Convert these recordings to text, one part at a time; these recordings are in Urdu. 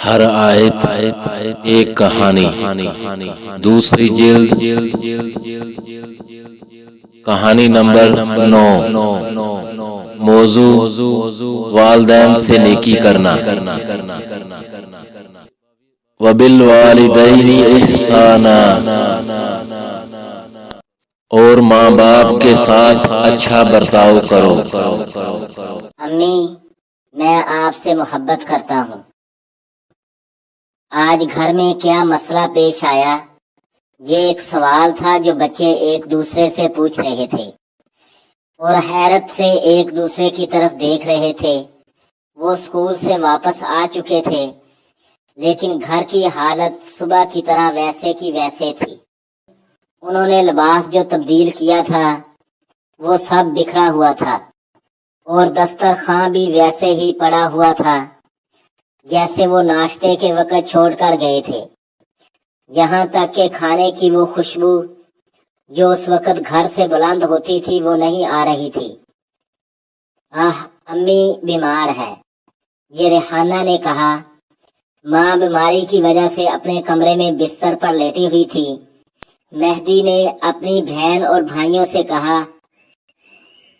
ہر آیت ایک کہانی، دوسری جلد کہانی نمبر 9، موضوع والدین سے نیکی کرنا۔ وبالوالدین احسانا، اور ماں باپ کے ساتھ اچھا برتاؤ کرو۔ امی، میں آپ سے محبت کرتا ہوں۔ آج گھر میں کیا مسئلہ پیش آیا؟ یہ ایک سوال تھا جو بچے ایک دوسرے سے پوچھ رہے تھے اور حیرت سے ایک دوسرے کی طرف دیکھ رہے تھے۔ وہ اسکول سے واپس آ چکے تھے، لیکن گھر کی حالت صبح کی طرح ویسے کی ویسے تھی۔ انہوں نے لباس جو تبدیل کیا تھا وہ سب بکھرا ہوا تھا، اور دسترخوان بھی ویسے ہی پڑا ہوا تھا جیسے وہ ناشتے کے وقت چھوڑ کر گئے تھے۔ یہاں تک کہ کھانے کی وہ خوشبو جو اس وقت گھر سے بلند ہوتی تھی وہ نہیں آ رہی تھی۔ امی بیمار ہے، یہ ریحانہ نے کہا۔ ماں بیماری کی وجہ سے اپنے کمرے میں بستر پر لیٹی ہوئی تھی۔ مہدی نے اپنی بہن اور بھائیوں سے کہا،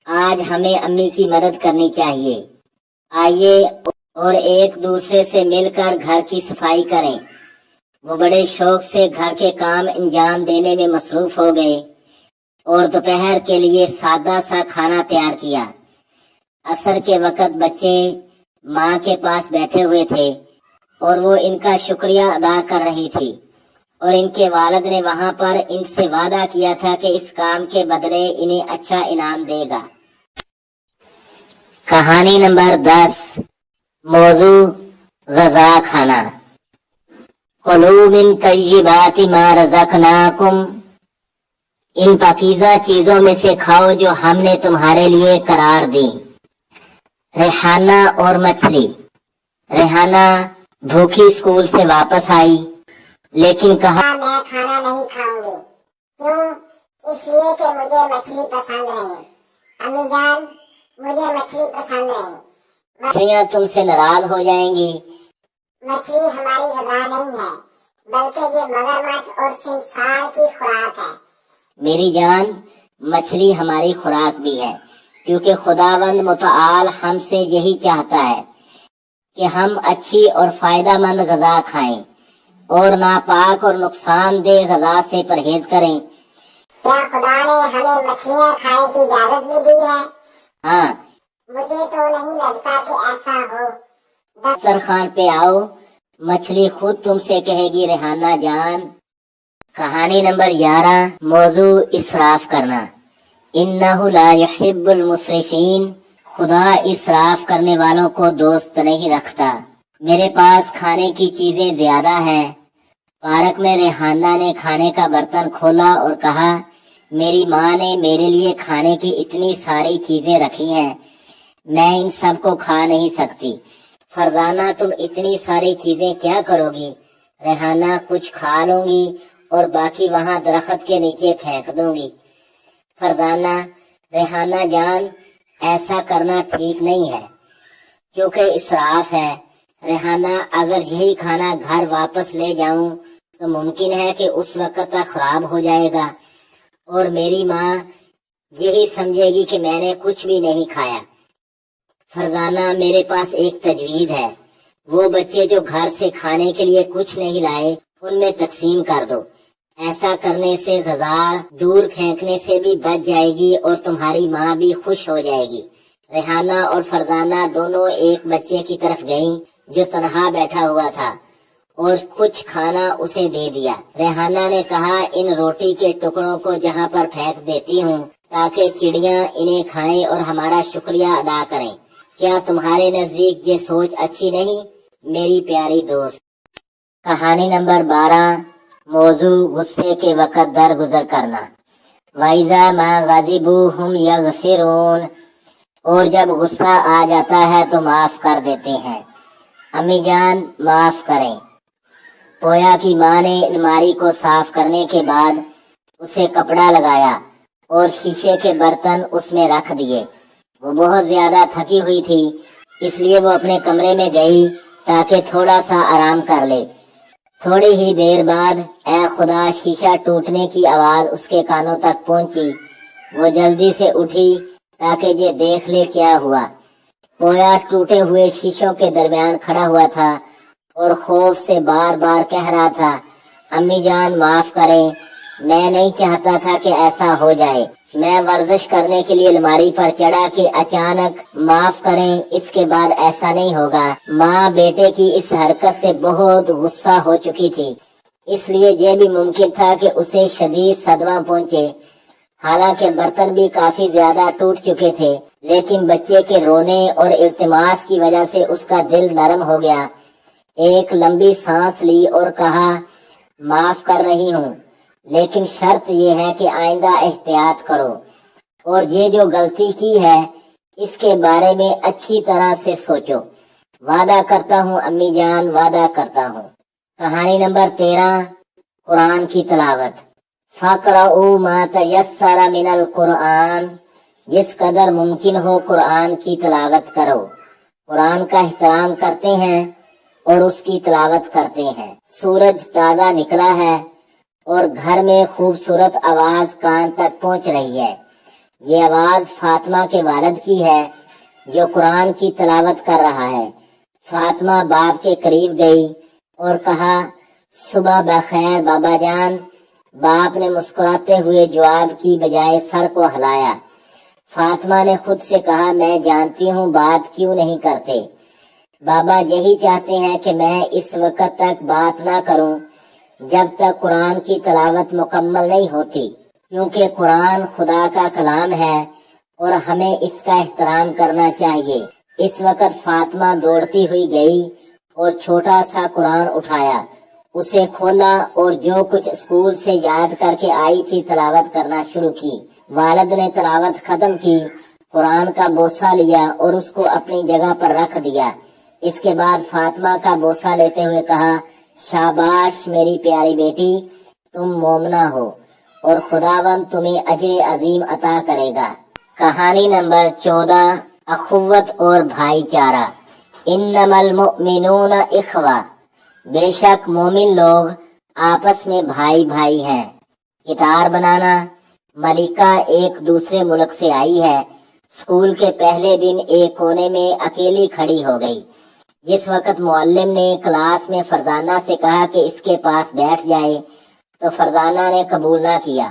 آج ہمیں امی کی مدد کرنی چاہیے، آئیے اور ایک دوسرے سے مل کر گھر کی صفائی کریں۔ وہ بڑے شوق سے گھر کے کام انجام دینے میں مصروف ہو گئے اور دوپہر کے لیے سادہ سا کھانا تیار کیا۔ عصر کے وقت بچے ماں کے پاس بیٹھے ہوئے تھے اور وہ ان کا شکریہ ادا کر رہی تھی، اور ان کے والد نے وہاں پر ان سے وعدہ کیا تھا کہ اس کام کے بدلے انہیں اچھا انعام دے گا۔ کہانی نمبر 10، موضوع غذا کھانا۔ کلوا من طیبات ما رزقناکم، ان پاکیزہ چیزوں میں سے کھاؤ جو ہم نے تمہارے لیے قرار دی۔ ریحانہ اور مچھلی۔ ریحانہ بھوکی اسکول سے واپس آئی، لیکن کہا، میں کھانا نہیں کھاؤں گی۔ کیوں؟ اس لیے کہ مجھے مچھلی پسند نہیں۔ امی جان، مجھے مچھلی پسند نہیں۔ مچھلیاں تم سے ناراض ہو جائیں گی۔ مچھلی ہماری غذا نہیں ہے، بلکہ یہ مگرمچھ اور سنسار کی خوراک ہے۔ میری جان، مچھلی ہماری خوراک بھی ہے، کیونکہ خداوند متعال ہم سے یہی چاہتا ہے کہ ہم اچھی اور فائدہ مند غذا کھائیں اور ناپاک اور نقصان دہ غذا سے پرہیز کریں۔ کیا خدا نے ہمیں مچھلیاں کھانے کی اجازت بھی دی ہے؟ ہاں۔ مجھے تو نہیں لگتا کہ ایسا ہو۔ دسترخوان پہ آؤ، مچھلی خود تم سے کہے گی، ریحانہ جان۔ کہانی نمبر 11، موضوع اسراف کرنا۔ انہ لا یحب المسرفین، خدا اسراف کرنے والوں کو دوست نہیں رکھتا۔ میرے پاس کھانے کی چیزیں زیادہ ہیں۔ پارک میں ریحانہ نے کھانے کا برتن کھولا اور کہا، میری ماں نے میرے لیے کھانے کی اتنی ساری چیزیں رکھی ہیں، میں ان سب کو کھا نہیں سکتی۔ فرزانہ، تم اتنی ساری چیزیں کیا کرو گی؟ ریحانہ، کچھ کھا لوں گی اور باقی وہاں درخت کے نیچے پھینک دوں گی۔ فرزانہ، ریحانہ جان، ایسا کرنا ٹھیک نہیں ہے کیونکہ اسراف ہے۔ ریحانہ، اگر یہی کھانا گھر واپس لے جاؤں تو ممکن ہے کہ اس وقت تک خراب ہو جائے گا اور میری ماں یہی سمجھے گی کہ میں نے کچھ بھی نہیں کھایا۔ فرزانہ، میرے پاس ایک تجویز ہے، وہ بچے جو گھر سے کھانے کے لیے کچھ نہیں لائے ان میں تقسیم کر دو۔ ایسا کرنے سے غذا دور پھینکنے سے بھی بچ جائے گی اور تمہاری ماں بھی خوش ہو جائے گی۔ ریحانہ اور فرزانہ دونوں ایک بچے کی طرف گئیں جو تنہا بیٹھا ہوا تھا اور کچھ کھانا اسے دے دیا۔ ریحانہ نے کہا، ان روٹی کے ٹکڑوں کو جہاں پر پھینک دیتی ہوں تاکہ چڑیاں انہیں کھائیں اور ہمارا شکریہ ادا کریں۔ کیا تمہارے نزدیک یہ سوچ اچھی نہیں میری پیاری دوست؟ کہانی نمبر 12، موضوع غصے کے وقت درگزر کرنا۔ وَإِذَا مَا غَضِبُوا هُمْ يَغْفِرُونَ، اور جب غصہ آ جاتا ہے تو معاف کر دیتے ہیں۔ امی جان، معاف کریں۔ پویا کی ماں نے الماری کو صاف کرنے کے بعد اسے کپڑا لگایا اور شیشے کے برتن اس میں رکھ دیے۔ وہ بہت زیادہ تھکی ہوئی تھی، اس لیے وہ اپنے کمرے میں گئی تاکہ تھوڑا سا آرام کر لے۔ تھوڑی ہی دیر بعد اے خدا شیشہ ٹوٹنے کی آواز اس کے کانوں تک پہنچی۔ وہ جلدی سے اٹھی تاکہ یہ دیکھ لے کیا ہوا۔ پویا ٹوٹے ہوئے شیشوں کے درمیان کھڑا ہوا تھا اور خوف سے بار بار کہہ رہا تھا، امی جان معاف کریں، میں نہیں چاہتا تھا کہ ایسا ہو جائے۔ میں ورزش کرنے کے لیے الماری پر چڑھا کہ اچانک معاف کریں، اس کے بعد ایسا نہیں ہوگا۔ ماں بیٹے کی اس حرکت سے بہت غصہ ہو چکی تھی، اس لیے یہ بھی ممکن تھا کہ اسے شدید صدمہ پہنچے۔ حالانکہ برتن بھی کافی زیادہ ٹوٹ چکے تھے، لیکن بچے کے رونے اور التماس کی وجہ سے اس کا دل نرم ہو گیا۔ ایک لمبی سانس لی اور کہا، معاف کر رہی ہوں، لیکن شرط یہ ہے کہ آئندہ احتیاط کرو اور یہ جو غلطی کی ہے اس کے بارے میں اچھی طرح سے سوچو۔ وعدہ کرتا ہوں امی جان، وعدہ کرتا ہوں۔ کہانی نمبر 13، قرآن کی تلاوت۔ فَاقْرَؤُوا مَا تَيَسَّرَ مِنَ الْقُرْآنِ، جس قدر ممکن ہو قرآن کی تلاوت کرو۔ قرآن کا احترام کرتے ہیں اور اس کی تلاوت کرتے ہیں۔ سورج تازہ نکلا ہے اور گھر میں خوبصورت آواز کان تک پہنچ رہی ہے۔ یہ آواز فاطمہ کے والد کی ہے جو قرآن کی تلاوت کر رہا ہے۔ فاطمہ باپ کے قریب گئی اور کہا، صبح بخیر بابا جان۔ باپ نے مسکراتے ہوئے جواب کی بجائے سر کو ہلایا۔ فاطمہ نے خود سے کہا، میں جانتی ہوں بات کیوں نہیں کرتے۔ بابا یہی چاہتے ہیں کہ میں اس وقت تک بات نہ کروں جب تک قرآن کی تلاوت مکمل نہیں ہوتی، کیونکہ قرآن خدا کا کلام ہے اور ہمیں اس کا احترام کرنا چاہیے۔ اس وقت فاطمہ دوڑتی ہوئی گئی اور چھوٹا سا قرآن اٹھایا، اسے کھولا اور جو کچھ اسکول سے یاد کر کے آئی تھی تلاوت کرنا شروع کی۔ والد نے تلاوت ختم کی، قرآن کا بوسہ لیا اور اس کو اپنی جگہ پر رکھ دیا۔ اس کے بعد فاطمہ کا بوسہ لیتے ہوئے کہا، شاباش میری پیاری بیٹی، تم مومنہ ہو اور خداوند تمہیں اجر عظیم عطا کرے گا۔ کہانی نمبر 14، اخوت اور بھائی چارہ۔ انما المؤمنون اخوہ، بے شک مومن لوگ آپس میں بھائی بھائی ہیں۔ گٹار بنانا۔ ملکہ ایک دوسرے ملک سے آئی ہے۔ اسکول کے پہلے دن ایک کونے میں اکیلی کھڑی ہو گئی۔ جس وقت معلم نے کلاس میں فرزانہ سے کہا کہ اس کے پاس بیٹھ جائے تو فرزانہ نے قبول نہ کیا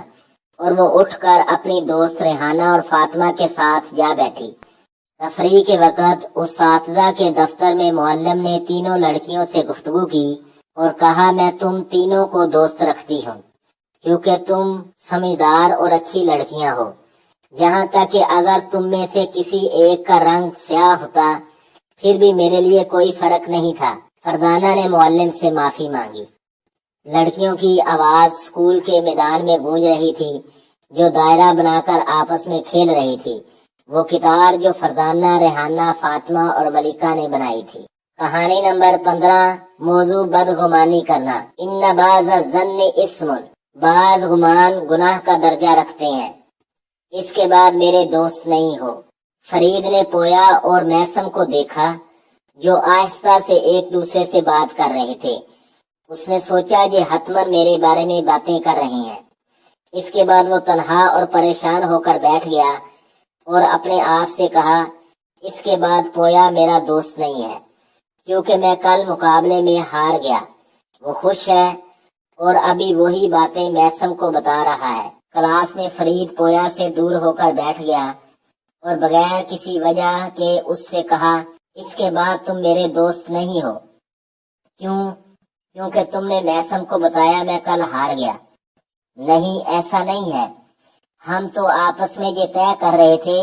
اور وہ اٹھ کر اپنی دوست ریحانہ اور فاطمہ کے ساتھ جا بیٹھی۔ تفریح کے وقت اساتذہ کے دفتر میں معلم نے تینوں لڑکیوں سے گفتگو کی اور کہا، میں تم تینوں کو دوست رکھتی ہوں کیونکہ تم سمجھدار اور اچھی لڑکیاں ہو، یہاں تک کہ اگر تم میں سے کسی ایک کا رنگ سیاہ ہوتا پھر بھی میرے لیے کوئی فرق نہیں تھا۔ فرزانہ نے معلم سے معافی مانگی۔ لڑکیوں کی آواز اسکول کے میدان میں گونج رہی تھی جو دائرہ بنا کر آپس میں کھیل رہی تھی۔ وہ کتار جو فرزانہ، ریحانہ، فاطمہ اور ملکہ نے بنائی تھی۔ کہانی نمبر 15، موضوع بدگمانی کرنا۔ ان بعض الظن اسم، بعض گمان گناہ کا درجہ رکھتے ہیں۔ اس کے بعد میرے دوست نہیں ہو۔ فرید نے پویا اور میسم کو دیکھا جو آہستہ سے ایک دوسرے سے بات کر رہے تھے۔ اس نے سوچا یہ حتماً میرے بارے میں باتیں کر رہے ہیں۔ اس کے بعد وہ تنہا اور پریشان ہو کر بیٹھ گیا اور اپنے آپ سے کہا، اس کے بعد پویا میرا دوست نہیں ہے کیونکہ میں کل مقابلے میں ہار گیا۔ وہ خوش ہے اور ابھی وہی باتیں میسم کو بتا رہا ہے۔ کلاس میں فرید پویا سے دور ہو کر بیٹھ گیا اور بغیر کسی وجہ کے اس سے کہا، اس کے بعد تم میرے دوست نہیں ہو۔ کیوں؟ کیونکہ تم نے میسم کو بتایا میں کل ہار گیا۔ نہیں، ایسا نہیں ہے، ہم تو آپس میں یہ طے کر رہے تھے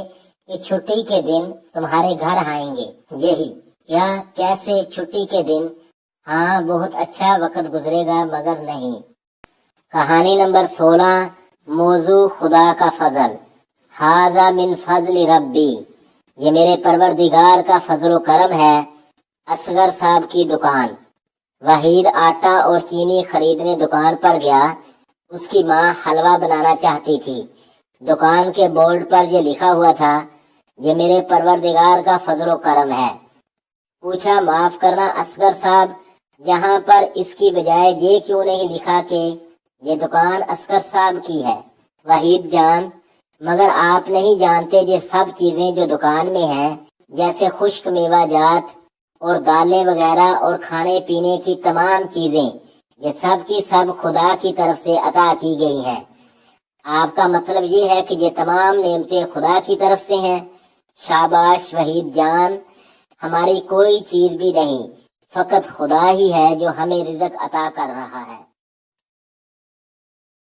کہ چھٹی کے دن تمہارے گھر آئیں گے۔ یہی کیا؟ کیسے چھٹی کے دن؟ ہاں، بہت اچھا وقت گزرے گا مگر نہیں۔ کہانی نمبر 16، موضوع خدا کا فضل۔ ھذا من فضل ربی، یہ میرے پروردگار کا فضل و کرم ہے۔ اصغر صاحب کی دکان۔ وحید آٹا اور چینی خریدنے دکان پر گیا۔ اس کی ماں حلوہ بنانا چاہتی تھی۔ دکان کے بورڈ پر یہ لکھا ہوا تھا، یہ میرے پروردگار کا فضل و کرم ہے۔ پوچھا معاف کرنا اصغر صاحب، جہاں پر اس کی بجائے یہ کیوں نہیں لکھا کہ یہ دکان اصغر صاحب کی ہے؟ وحید جان، مگر آپ نہیں جانتے یہ سب چیزیں جو دکان میں ہیں، جیسے خشک میوہ جات اور دالیں وغیرہ اور کھانے پینے کی تمام چیزیں، یہ سب کی سب خدا کی طرف سے عطا کی گئی ہیں۔ آپ کا مطلب یہ ہے کہ یہ تمام نعمتیں خدا کی طرف سے ہیں؟ شاباش وحید جان، ہماری کوئی چیز بھی نہیں، فقط خدا ہی ہے جو ہمیں رزق عطا کر رہا ہے۔